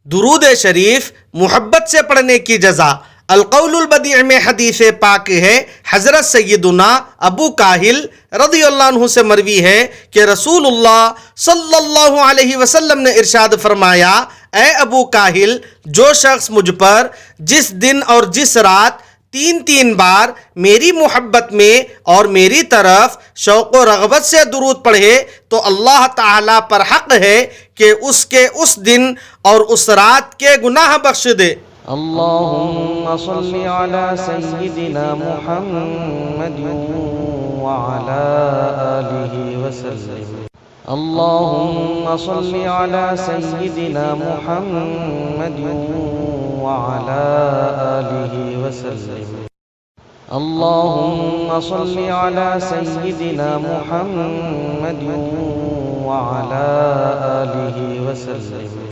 درود شریف محبت سے پڑھنے کی جزا۔ القول البدیع میں حدیث پاک ہے، حضرت سیدنا ابو کاہل رضی اللہ عنہ سے مروی ہے کہ رسول اللہ صلی اللہ علیہ وسلم نے ارشاد فرمایا، اے ابو کاہل، جو شخص مجھ پر جس دن اور جس رات 3 بار میری محبت میں اور میری طرف شوق و رغبت سے درود پڑھے تو اللہ تعالیٰ پر حق ہے کہ اس کے اس دن اور اس رات کے گناہ بخش دے۔ اللهم صل على سيدنا محمد وعلى آله وسلم. اللهم صل على سيدنا محمد وعلى آله وسلم. اللهم صل على سيدنا محمد وعلى آله وسلم.